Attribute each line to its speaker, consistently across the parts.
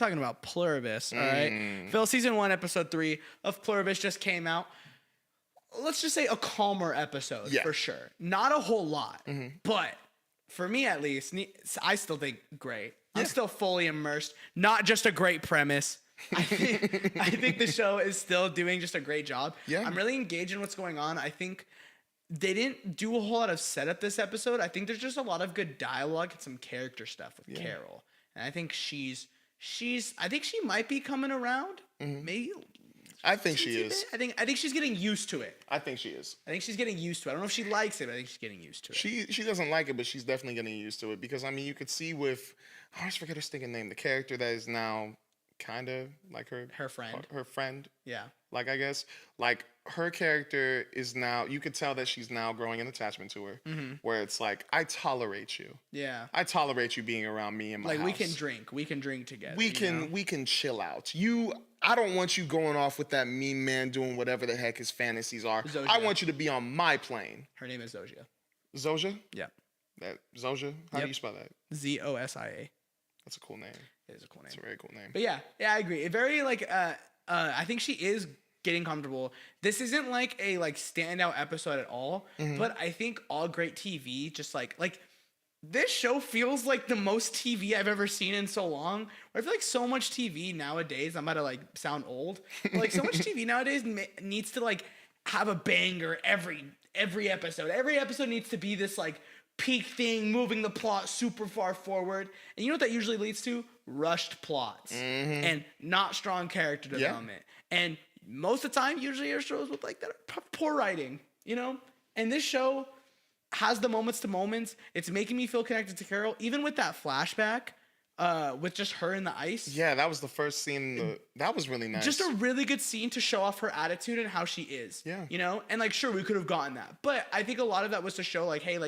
Speaker 1: talking about Pluribus, all right? Phil, season 1, episode 3 of Pluribus just came out. Let's just say a calmer episode for sure. Not a whole lot, but for me at least, I still think great. I'm still fully immersed. Not just a great premise. I think the show is still doing just a great job. Yeah. I'm really engaged in what's going on. I think they didn't do a whole lot of setup this episode. I think there's just a lot of good dialogue and some character stuff with Carol. And I think I think she might be coming around. Maybe.
Speaker 2: I think she is.
Speaker 1: I think she's getting used to it.
Speaker 2: I think she is.
Speaker 1: I think she's getting used to it. I don't know if she likes it, but I think she's getting used to it.
Speaker 2: She doesn't like it, but she's definitely getting used to it because I mean you could see with I always forget her stinking name. The character that is now kind of like her friend. Her friend.
Speaker 1: Yeah.
Speaker 2: Like I guess like her character is now you could tell that she's now growing an attachment to her where it's like I tolerate you.
Speaker 1: Yeah.
Speaker 2: I tolerate you being around me in my house.
Speaker 1: Like we can drink together.
Speaker 2: We can chill out. I don't want you going off with that mean man doing whatever the heck his fantasies are. Zojia. I want you to be on my plane.
Speaker 1: Her name is Zojia.
Speaker 2: Zojia?
Speaker 1: Yeah.
Speaker 2: Zojia? How do you spell that?
Speaker 1: Zosia.
Speaker 2: That's a cool name.
Speaker 1: It is a cool name.
Speaker 2: It's a very cool name.
Speaker 1: But yeah, I agree. It very I think she is getting comfortable. This isn't like a standout episode at all, but I think all great TV just like this show feels like the most TV I've ever seen in so long. I feel like so much TV nowadays, I'm about to sound old, but so much TV nowadays needs to have a banger every episode. Every episode needs to be this peak thing, moving the plot super far forward. And you know what that usually leads to? Rushed plots and not strong character development. And most of the time, usually are shows with that poor writing, And this show has the moments to moments. It's making me feel connected to Carol, even with that flashback with just her in the ice.
Speaker 2: Yeah, that was the first scene. That was really nice.
Speaker 1: Just a really good scene to show off her attitude and how she is.
Speaker 2: Yeah.
Speaker 1: And sure, we could have gotten that. But I think a lot of that was to show hey,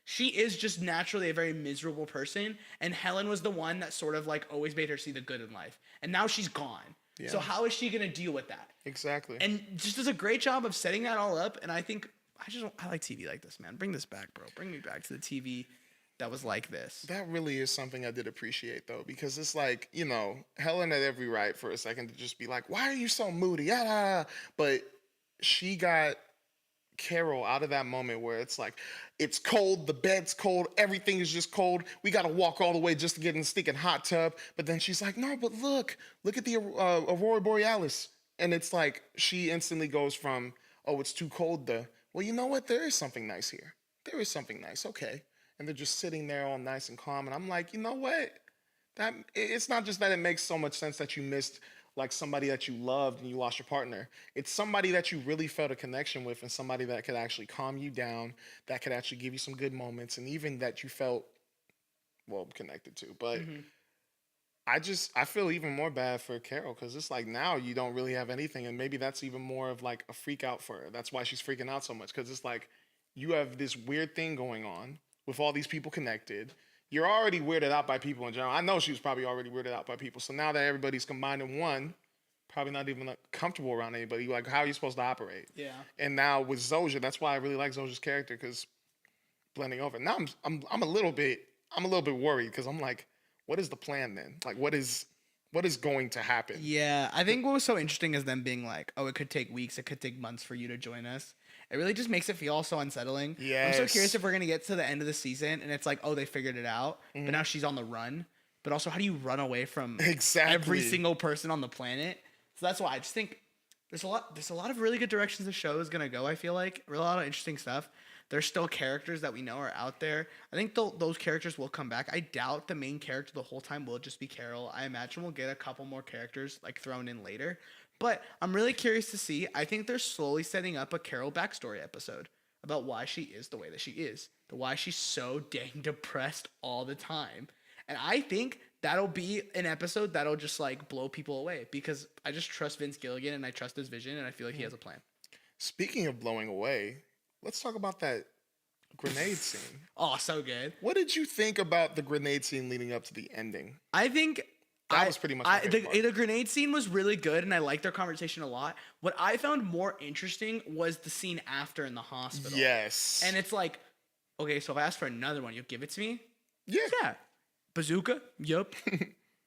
Speaker 1: she is just naturally a very miserable person. And Helen was the one that sort of always made her see the good in life. And now she's gone. Yeah. So how is she going to deal with that?
Speaker 2: Exactly.
Speaker 1: And just does a great job of setting that all up. And I think I like TV like this, man. Bring this back, bro. Bring me back to the TV that was like this.
Speaker 2: That really is something I did appreciate, though, because it's Helen had every right for a second to just be like, why are you so moody? But she got Carol out of that moment where it's it's cold, the bed's cold, everything is just cold. We got to walk all the way just to get in the stinking hot tub. But then she's like, no, but look at the Aurora Borealis. And it's she instantly goes from, oh, it's too cold to, well, you know what? There is something nice here. There is something nice. Okay. And they're just sitting there all nice and calm. And I'm like, you know what? It's not just that it makes so much sense that you missed somebody that you loved and you lost your partner. It's somebody that you really felt a connection with and somebody that could actually calm you down, that could actually give you some good moments and even that you felt, connected to. But I feel even more bad for Carol because it's now you don't really have anything and maybe that's even more of a freak out for her. That's why she's freaking out so much because it's you have this weird thing going on with all these people connected. You're already weirded out by people in general. I know she was probably already weirded out by people. So now that everybody's combined in one, probably not even comfortable around anybody. How are you supposed to operate?
Speaker 1: Yeah.
Speaker 2: And now with Zojia, that's why I really like Zojia's character because blending over. Now I'm a little bit worried because I'm what is the plan then? What is going to happen?
Speaker 1: Yeah, I think what was so interesting is them being oh, it could take weeks, it could take months for you to join us. It really just makes it feel so unsettling.
Speaker 2: Yes.
Speaker 1: I'm so curious if we're going to get to the end of the season and it's oh, they figured it out, but now she's on the run. But also, how do you run away from every single person on the planet? So that's why I just think there's a lot of really good directions the show is going to go, I feel like. A lot of interesting stuff. There's still characters that we know are out there. I think those characters will come back. I doubt the main character the whole time will just be Carol. I imagine we'll get a couple more characters thrown in later. But I'm really curious to see. I think they're slowly setting up a Carol backstory episode about why she is the way that she is. Why she's so dang depressed all the time. And I think that'll be an episode that'll just blow people away because I just trust Vince Gilligan and I trust his vision and I feel like he has a plan.
Speaker 2: Speaking of blowing away, let's talk about that grenade scene.
Speaker 1: Oh, so good.
Speaker 2: What did you think about the grenade scene leading up to the ending?
Speaker 1: I think
Speaker 2: that was pretty much
Speaker 1: the grenade scene was really good, and I liked their conversation a lot. What I found more interesting was the scene after in the hospital.
Speaker 2: Yes.
Speaker 1: And it's okay, so if I ask for another one, you'll give it to me?
Speaker 2: Yeah.
Speaker 1: Yeah. Bazooka? Yup.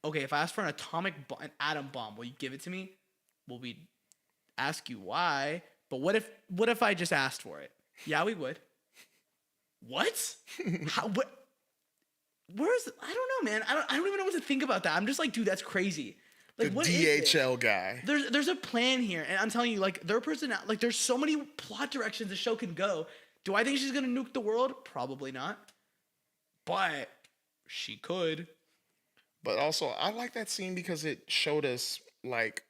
Speaker 1: okay, if I ask for an an atom bomb, will you give it to me? Will we ask you why? But what if I just asked for it? Yeah, we would. What? How? What? Where's? I don't know, man. I don't even know what to think about that. I'm just like, dude, that's crazy. Like,
Speaker 2: The
Speaker 1: what is
Speaker 2: DHL guy.
Speaker 1: There's a plan here, and I'm telling you, like, there's so many plot directions the show can go. Do I think she's gonna nuke the world? Probably not. But she could.
Speaker 2: But also, I like that scene because it showed us, like,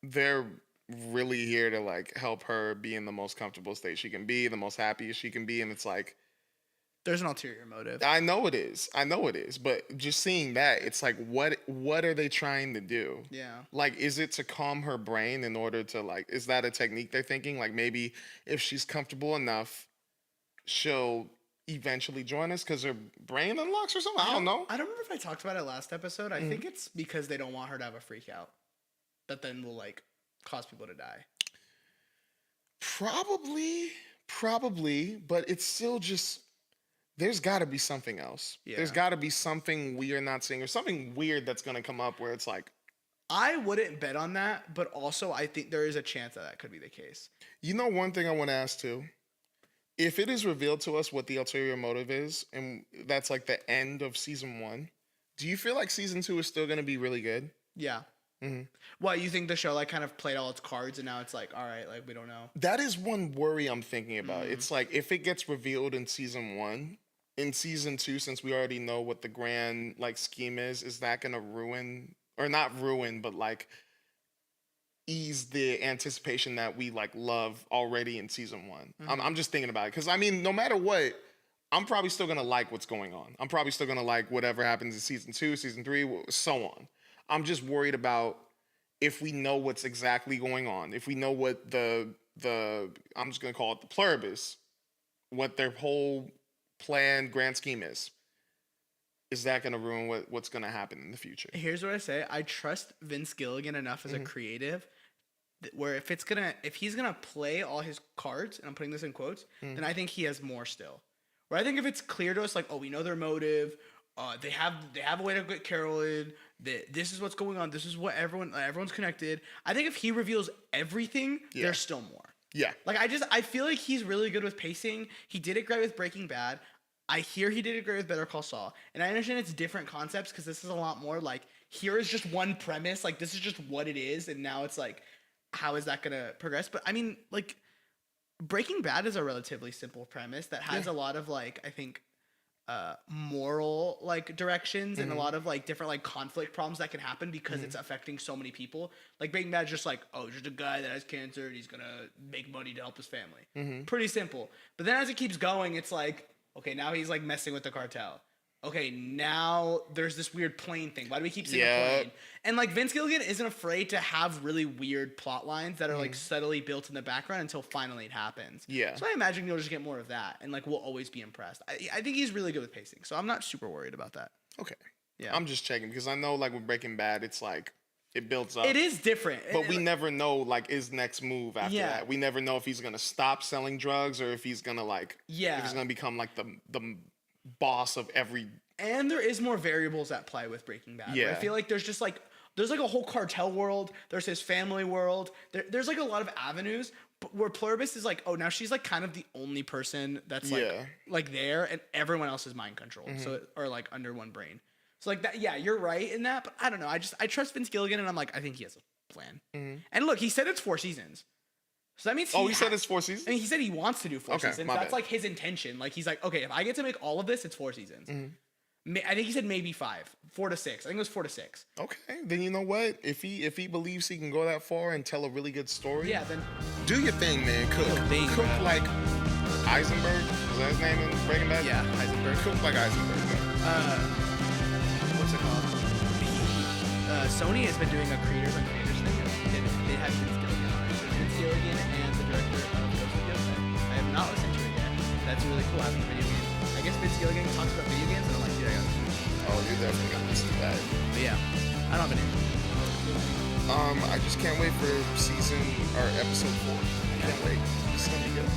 Speaker 2: they're really here to, like, help her be in the most comfortable state she can be, the most happy she can be, and it's like,
Speaker 1: there's an ulterior motive.
Speaker 2: I know it is, but just seeing that, it's like, what are they trying to do?
Speaker 1: Yeah.
Speaker 2: Like, is it to calm her brain in order to, like, is that a technique they're thinking? Like, maybe if she's comfortable enough, she'll eventually join us because her brain unlocks or something. I don't know.
Speaker 1: I don't remember if I talked about it last episode. I think it's because they don't want her to have a freak out that then will, like, cause people to die.
Speaker 2: Probably, but it's still just, there's got to be something else.
Speaker 1: Yeah.
Speaker 2: There's got to be something we are not seeing, or something weird that's going to come up where it's like,
Speaker 1: I wouldn't bet on that, but also I think there is a chance that could be the case.
Speaker 2: you know, one thing I want to ask too, if it is revealed to us what the ulterior motive is, and that's like the end of season 1, do you feel like season 2 is still going to be really good?
Speaker 1: Yeah. Mm-hmm. What, you think the show, like, kind of played all its cards and now it's like, all right, like, we don't know?
Speaker 2: That is one worry I'm thinking about. It's like, if it gets revealed in season 1, in season 2, since we already know what the grand, like, scheme is that going to ruin, or not ruin, but, like, ease the anticipation that we, like, love already in season 1? I'm just thinking about it. Because, I mean, no matter what, I'm probably still going to like what's going on. I'm probably still going to like whatever happens in season 2, season 3, so on. I'm just worried about if we know what's exactly going on, if we know what the I'm just going to call it the pluribus, what their whole plan, grand scheme is that going to ruin what's going to happen in the future?
Speaker 1: Here's what I say. I trust Vince Gilligan enough as a creative where if he's going to play all his cards, and I'm putting this in quotes, then I think he has more still. Where I think if it's clear to us, like, oh, we know their motive, they have a way to get Carol in, this is what's going on, this is what everyone's connected. I think if he reveals everything, there's still more.
Speaker 2: Yeah.
Speaker 1: Like, I feel like he's really good with pacing. He did it great with Breaking Bad. I hear he did it great with Better Call Saul. And I understand it's different concepts because this is a lot more like, here is just one premise. Like, this is just what it is. And now it's like, how is that going to progress? But I mean, like, Breaking Bad is a relatively simple premise that has a lot of, like, I think, moral, like, directions and a lot of, like, different, like, conflict problems that can happen because it's affecting so many people. Like, Breaking Bad is just like, oh, just a guy that has cancer and he's gonna make money to help his family. Pretty simple. But then as it keeps going, it's like, okay, now he's, like, messing with the cartel. Okay, now there's this weird plane thing. Why do we keep seeing a plane? And, like, Vince Gilligan isn't afraid to have really weird plot lines that are, like, subtly built in the background until finally it happens.
Speaker 2: Yeah.
Speaker 1: So I imagine you'll just get more of that, and, like, we'll always be impressed. I think he's really good with pacing, so I'm not super worried about that.
Speaker 2: Okay.
Speaker 1: Yeah.
Speaker 2: I'm just checking because I know, like, with Breaking Bad, it's like, it builds up.
Speaker 1: It is different.
Speaker 2: But we never know, like, his next move after that. We never know if he's going to stop selling drugs or if he's going to, like, if he's going to become, like, the boss of every...
Speaker 1: And there is more variables at play with Breaking Bad. Yeah. I feel like there's just, like, there's, like, a whole cartel world. There's his family world. There's, like, a lot of avenues where Pluribus is, like, oh, now she's, like, kind of the only person that's, like there, and everyone else is mind controlled. So, or, like, under one brain. So, like, that, yeah, you're right in that, but I don't know. I trust Vince Gilligan, and I'm like, I think he has a plan. And look, he said it's 4 seasons. So that means
Speaker 2: he said it's 4 seasons?
Speaker 1: I mean, he said he wants to do 4 seasons. That's, like, his intention. Like, he's like, okay, if I get to make all of this, it's 4 seasons. I think he said maybe 5, 4 to 6. I think it was 4 to 6.
Speaker 2: Okay, then you know what? If he believes he can go that far and tell a really good story,
Speaker 1: then
Speaker 2: do your thing, man. Cook like Eisenberg. Is that his name in Breaking Bad?
Speaker 1: Yeah, Heisenberg.
Speaker 2: Cook like Eisenberg.
Speaker 1: What's it called? Sony has been doing a creators on creators thing. They had Vince Gilligan on it. Vince Gilligan and the director of Ghost of Ghost. I have not listened to it yet. That's really cool. Having video games. I guess Vince Gilligan talks about video games, and I'm like, dude, I gotta listen to it.
Speaker 2: Oh, you're definitely gonna listen to that.
Speaker 1: But yeah, I don't have an answer.
Speaker 2: I just can't wait for episode 4. I can't wait. It's gonna be good.